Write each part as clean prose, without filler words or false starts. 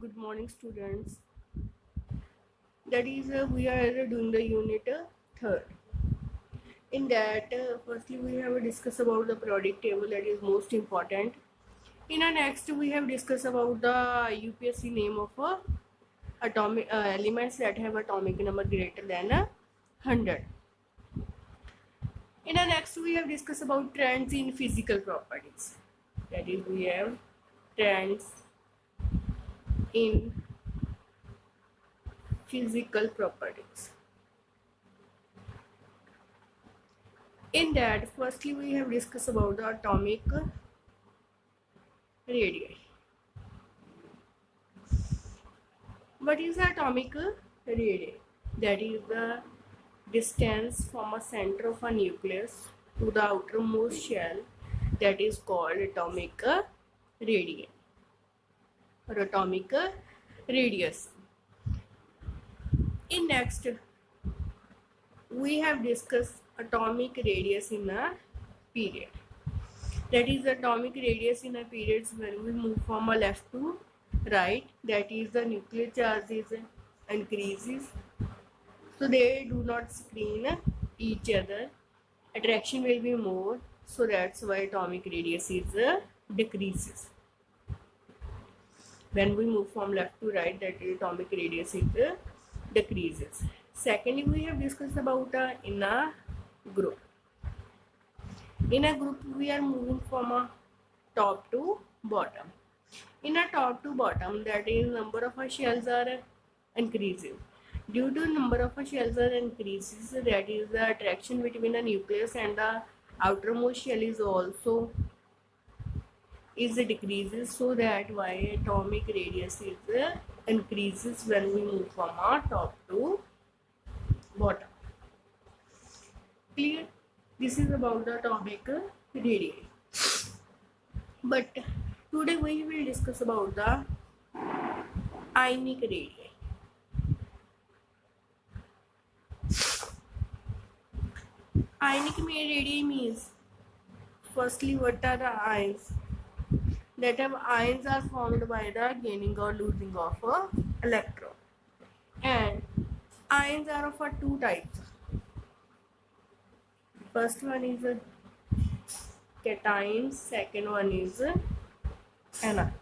Good morning, students. That is, we are doing the unit third. In that, firstly, we have discussed about the periodic table, that is most important. In our next, we have discussed about the UPSC name of atomic elements that have atomic number greater than 100. In our next, we have discussed about trends in physical properties. That is, we have trends in physical properties. In that, firstly, we have discussed about the atomic radii. What is the atomic radii? That is the distance from a center of a nucleus to the outermost shell, that is called atomic radii or atomic radius. In next, we have discussed atomic radius in a period. That is atomic radius in a period when we move from a left to right, that is the nuclear charge is increases, so they do not screen each other, attraction will be more, so that's why atomic radius is decreases. When we move from left to right, that atomic radius is decreases. Secondly, we have discussed about in a group. In a group, we are moving from a top to bottom. In a top to bottom, that is number of shells are increasing. Due to number of shells are increases, that is the attraction between the nucleus and the outermost shell is also decreases, so that why atomic radius is increases when we move from a top to bottom. Clear? This is about the atomic radii. But today we will discuss about the ionic radii. Ionic radii means, firstly, what are the ions? That have ions are formed by the gaining or losing of a electron. And ions are of two types. First one is cations, second one is anions.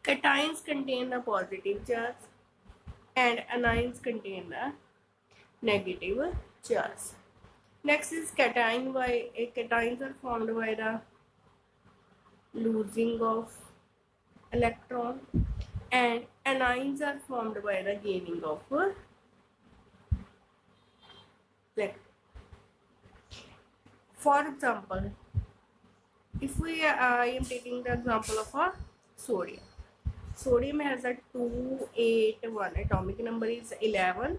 Cations contain the positive charge and anions contain the negative charge. Next is cation. Cations are formed by the losing of electron, and anions are formed by the gaining of electron. For example, if I am taking the example of a sodium. Sodium has a 281, atomic number is 11,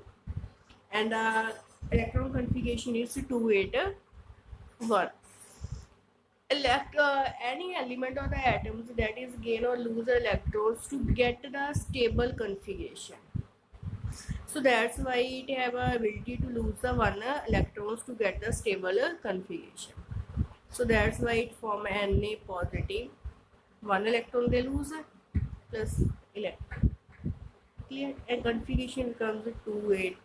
and the electron configuration is 281. Any element of the atoms that is gain or lose electrons to get the stable configuration. So that's why it have a ability to lose the one electrons to get the stable configuration. So that's why it form Na positive. One electron they lose plus electron. Clear? And configuration becomes 28.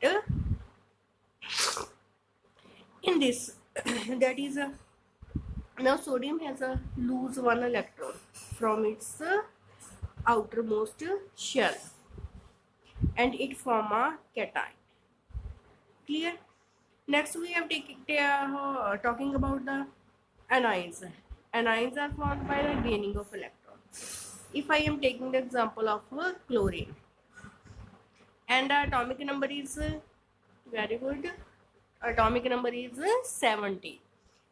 In this, that is a now sodium has a lose one electron from its outermost shell, and it form a cation. Clear? Next we have talking about the anions. Anions are formed by the gaining of electron. If I am taking the example of chlorine, and the atomic number is very good, atomic number is 70,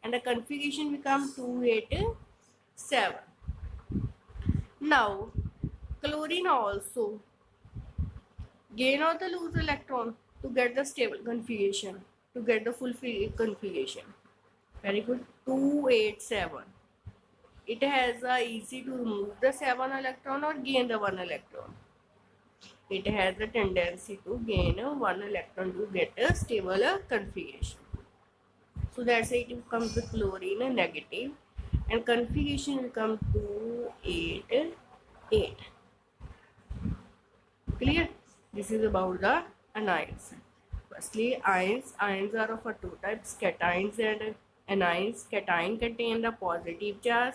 and the configuration becomes 287. Now chlorine also gain or the lose electron to get the stable configuration, to get the full configuration. Very good. 287. It has a easy to remove the 7 electron or gain the 1 electron. It has a tendency to gain 1 electron to get a stable configuration. So that's why it comes with chlorine negative, and configuration will come 287. 8. Clear? This is about the anions. Firstly, ions. Ions are of two types, cations and anions. Cation contain the positive charge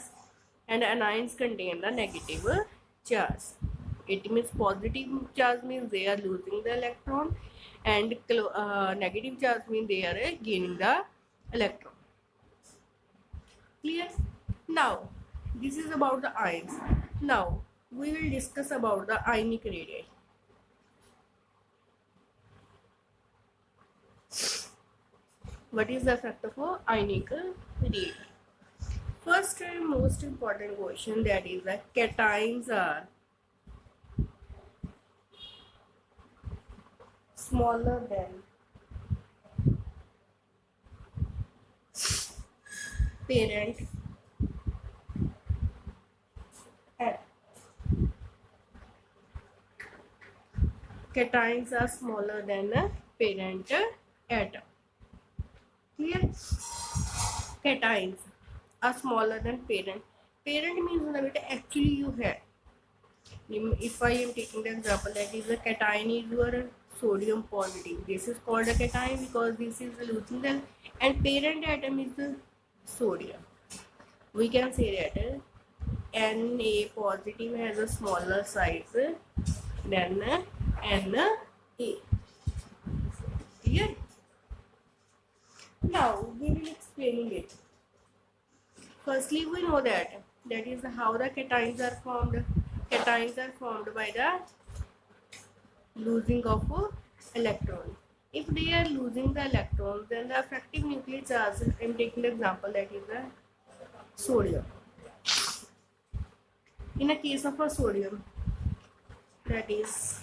and anions contain the negative charge. It means positive charge means they are losing the electron, and negative charge means they are gaining the electron. Clear? Now, this is about the ions. Now, we will discuss about the ionic radii. What is the effect of a ionic radii? First and most important question, that is that cations are smaller than parent atom. Cations are smaller than a parent atom. Clear? Cations are smaller than parent. Parent means that actually you have. If I am taking the example that is a cation is your sodium positive. This is called a cation because this is losing the, and parent atom is the sodium. We can say that Na positive has a smaller size than Na. Clear? Now we will explain it. Firstly, we know that is how the cations are formed. Cations are formed by the losing of electron. If they are losing the electrons, then the effective nuclear charge, I am taking the example that is the sodium. In a case of a sodium, that is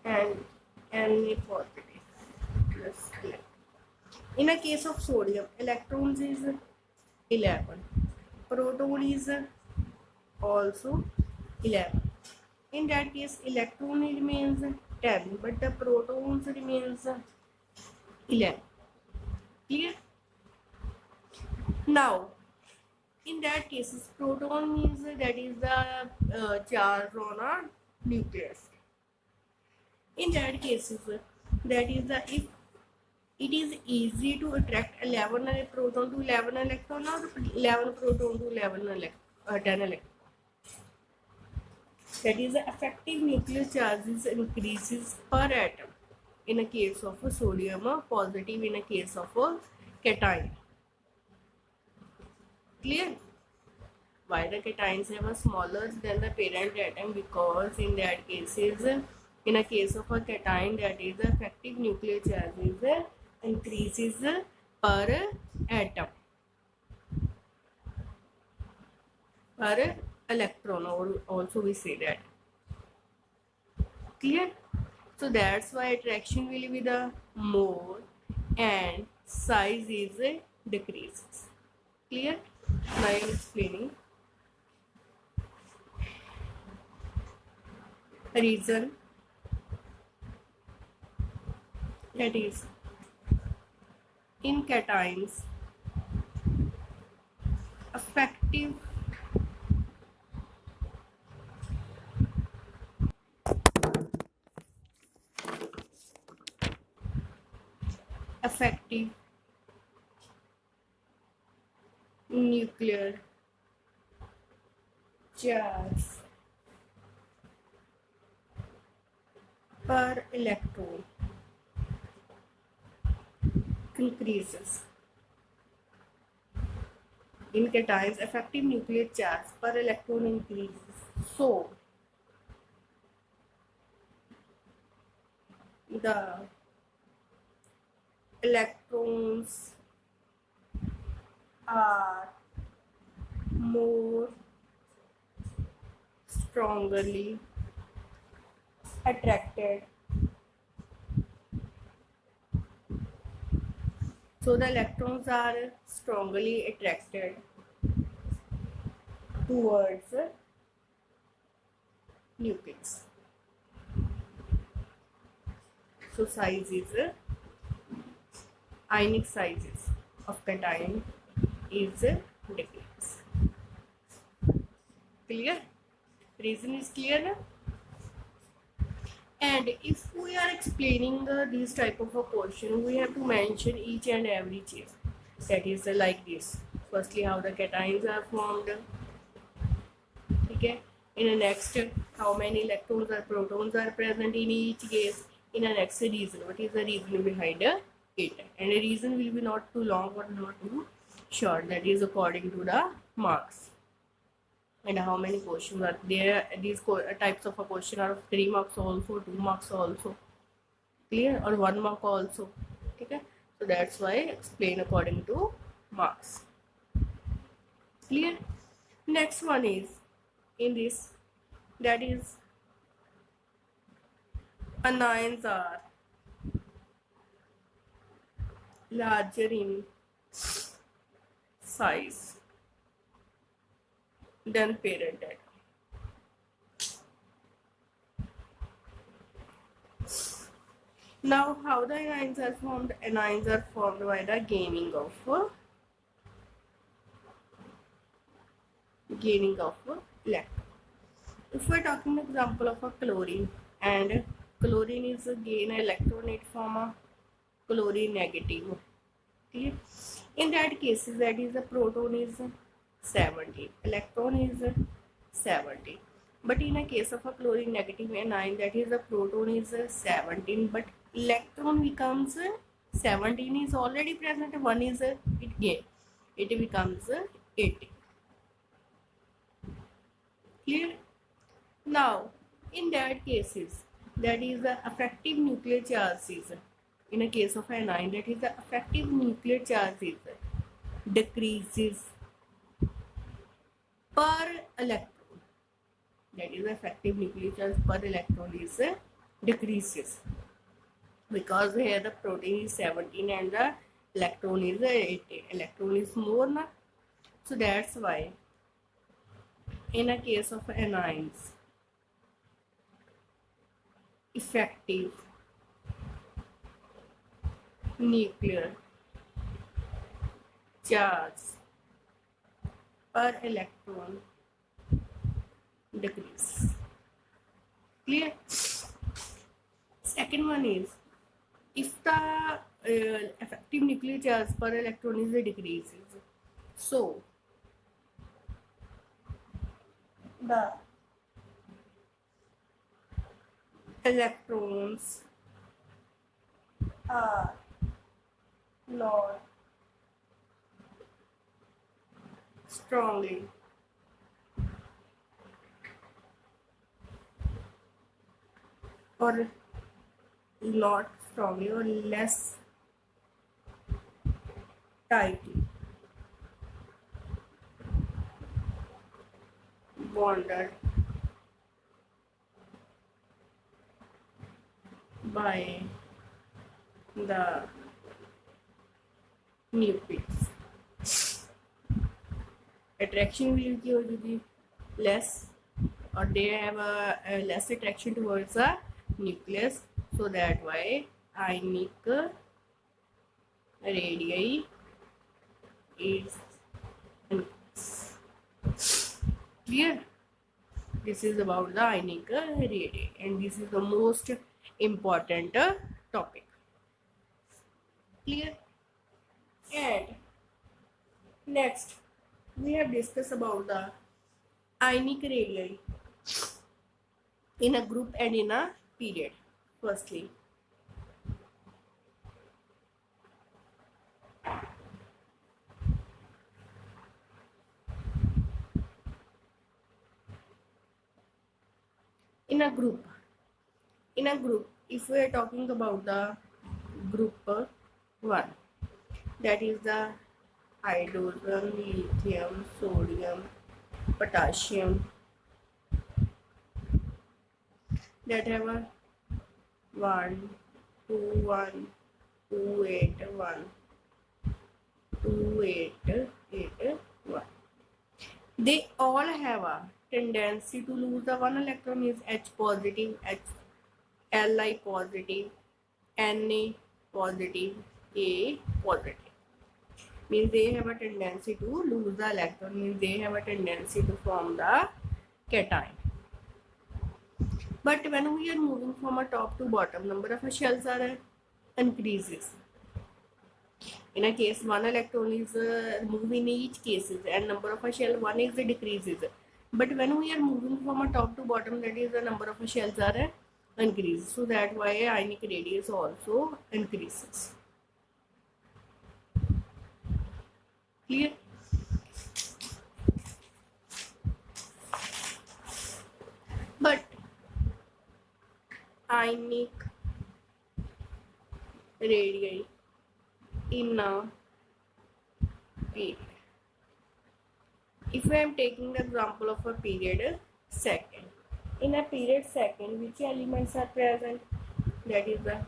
and Na positive plus 11. In a case of sodium, electrons is 11, proton is also 11. In that case, electron remains 10, but the protons remains 11. Clear? Now, in that case, proton means that is the charge on a nucleus. In that case, that is the, if it is easy to attract 11 proton to 11 electron or 11 proton to 10 electron. That is the effective nuclear charges increases per atom in a case of a sodium, positive in a case of a cation. Clear? Why the cations have a smaller than the parent atom? Because in that cases, in a case of a cation, that is the effective nuclear charges increases per atom, per electron, or also we say that. Clear? So that's why attraction will be the more and size is decreases. Clear? Now I am explaining a reason, that is in cations effective nuclear charge per electron increases. In cations, effective nuclear charge per electron increases. So, the electrons are more strongly attracted. So the electrons are strongly attracted towards nucleus. So sizes, ionic sizes of cation is decrease. Clear? Reason is clear now? And if we are explaining these type of a question, we have to mention each and every change. That is like this. Firstly, how the cations are formed. Okay. In the next, how many electrons or protons are present in each case. In the next reason, what is the reason behind it? And the reason will be not too long or not too short. That is according to the marks. And how many questions are there? These types of a question are 3 marks also, 2 marks also. Clear? Or 1 mark also. Okay. So that's why explain according to marks. Clear? Next one is in this, that is anions are larger in size than parent atom. Now, how the anions are formed? Anions are formed by the gaining of electron. If we are talking example of a chlorine, and chlorine is gain electron, it form a chlorine negative. Clear? In that case, that is the proton is 70, electron is 70. But in a case of a chlorine negative anion, that is the proton is 17, but electron becomes 17 is already present, one is it gain, it becomes 80. Clear? Now, in that cases, that is the effective nuclear charge is, in a case of anion, that is the effective nuclear charge is decreases per electron. That is the effective nuclear charge per electron is decreases, because here the protein is 17 and the electron is 18. Electron is more na, so that's why in a case of anions, effective nuclear charge per electron decrease. Clear? Second one is, if the effective nuclear charge per electron is decreases, so the electrons are not strongly or not strongly or less tightly bonded by the nucleus. Attraction will be less, or they have a less attraction towards the nucleus, so that why ionic radii is clear. This is about the ionic radii, and this is the most important topic. Clear? And next we have discussed about the ionic radii in a group and in a period. Firstly, in a group, if we are talking about the group 1, that is the hydrogen, lithium, sodium, potassium, that have a 1, 2, 1, 2, 8, 1, 2, 8, 8, 1. They all have a tendency to lose the one electron is H positive, Li positive, Na positive, A positive. Means they have a tendency to lose the electron, means they have a tendency to form the cation. But when we are moving from a top to bottom, number of shells are increases. In a case, one electron is removed in each cases, and number of a shell one is decreases. But when we are moving from a top to bottom, that is the number of shells are increased. So that why ionic radius also increases. Clear? But ionic radii in a period. If I am taking the example of a period second, in a period second, which elements are present? That is the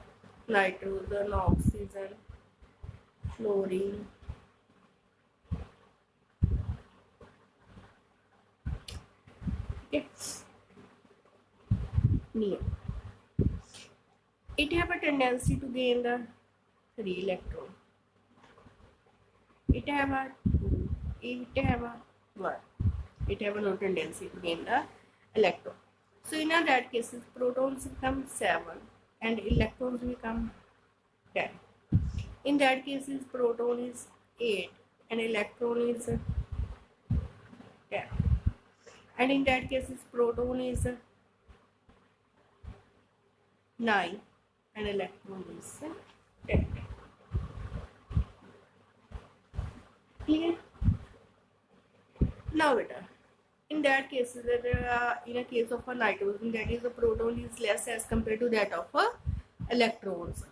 nitrogen, oxygen, fluorine, it's near. It have a tendency to gain the 3 electron. It have a 2. It have a 1. It have a no tendency to gain the electron. So in that cases, protons become 7 and electrons become 10. In that cases, proton is 8 and electron is 10. And in that cases, proton is 9 and electron is 10. Clear? Now beta, in that case, in a case of a nitrogen, that is the proton is less as compared to that of electrons.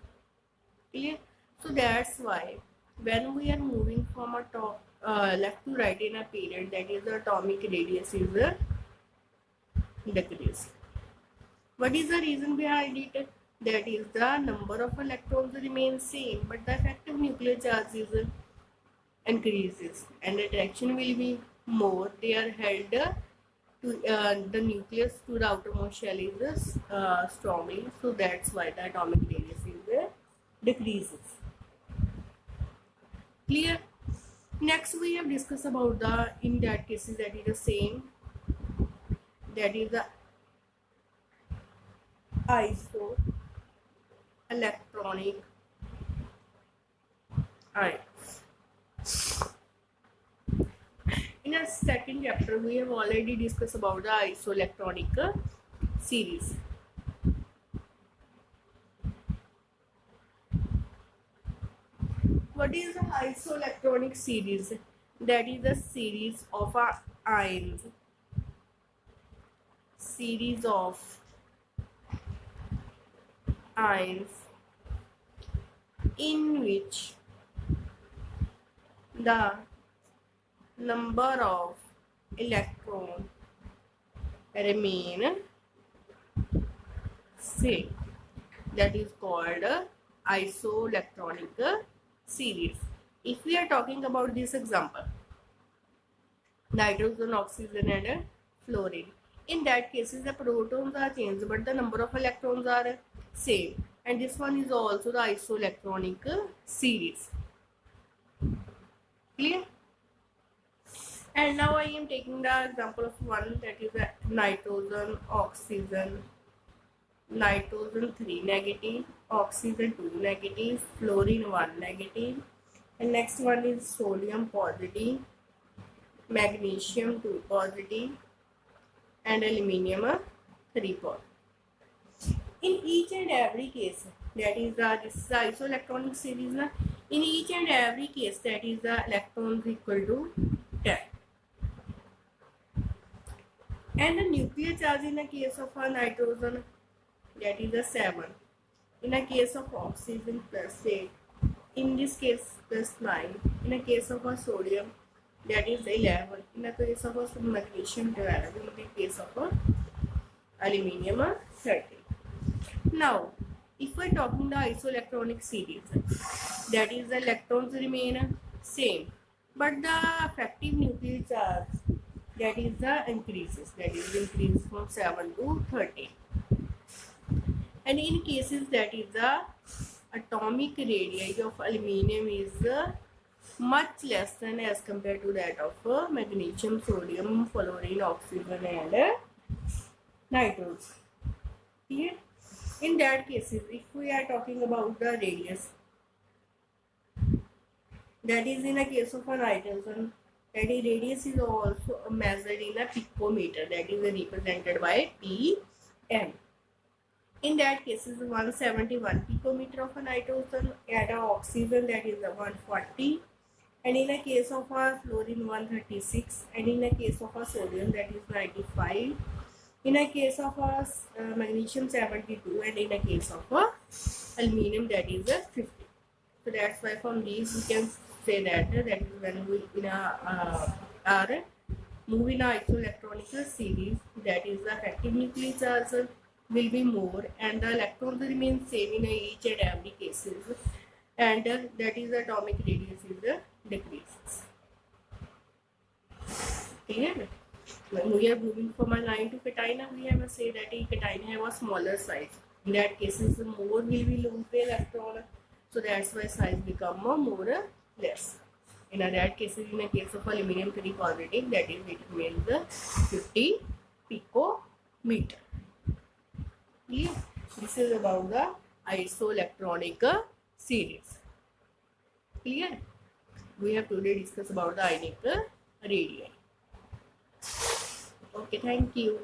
Clear? So that's why when we are moving from a top left to right in a period, that is the atomic radius is decreased. What is the reason behind it? That is the number of electrons remains same, but the effective nuclear charge is increases and the attraction will be more. They are held to the nucleus to the outermost shell is strongly, so that's why the atomic radius is decreases. Clear? Next we have discussed about the in that cases that is the same, that is the isoelectronic ions. In our second chapter, we have already discussed about the isoelectronic series. What is the isoelectronic series? That is a series of ions. Series of ions in which the number of electrons remain same. That is called isoelectronic series. If we are talking about this example, nitrogen, oxygen and fluorine, in that cases the protons are changed but the number of electrons are same, and this one is also the isoelectronic series. Clear? And now I am taking the example of one, that is nitrogen, oxygen, nitrogen 3 negative, oxygen 2 negative, fluorine 1 negative, and next one is sodium positive, magnesium 2 positive, and aluminium 3 positive. In each and every case, that is this is the isoelectronic series. In each and every case, that is the electrons equal to 10. And the nuclear charge in the case of a nitrogen, that is a 7. In a case of oxygen, +8. In this case, +9. In a case of a sodium, that is 11. In a case of a magnesium, 12. In the case of a aluminium, 30. Now, if we are talking the isoelectronic series, that is the electrons remain same, but the effective nuclear charge, that is the increases, that is increase from 7 to 13. And in cases that is the atomic radii of aluminium is much less than as compared to that of magnesium, sodium, fluorine, oxygen and nitrogen. Clear? In that cases, if we are talking about the radius, that is in a case of a nitrogen, that is radius is also measured in a picometer, that is represented by pm. In that case is 171 picometer of a nitrogen, and a oxygen that is a 140, and in a case of a fluorine 136, and in a case of a sodium that is 95, in a case of a magnesium 72, and in a case of a aluminum that is a 50. So that's why from these we can say that that is when we in a are moving a isoelectronic series, that is the effective nuclear charge will be more and the electrons remain same in each and every cases, and that is the atomic radius is decreases. Clear? When we are moving from a line to cation, we have to say that a cation have a smaller size. In that cases, more will be lone pair electron, so that's why size become more less. In that cases, in a case of aluminum 3 positive, that is it remains 50 picometer. Clear? This is about the isoelectronic series. Clear? We have today discussed about the ionic radii. Okay, thank you.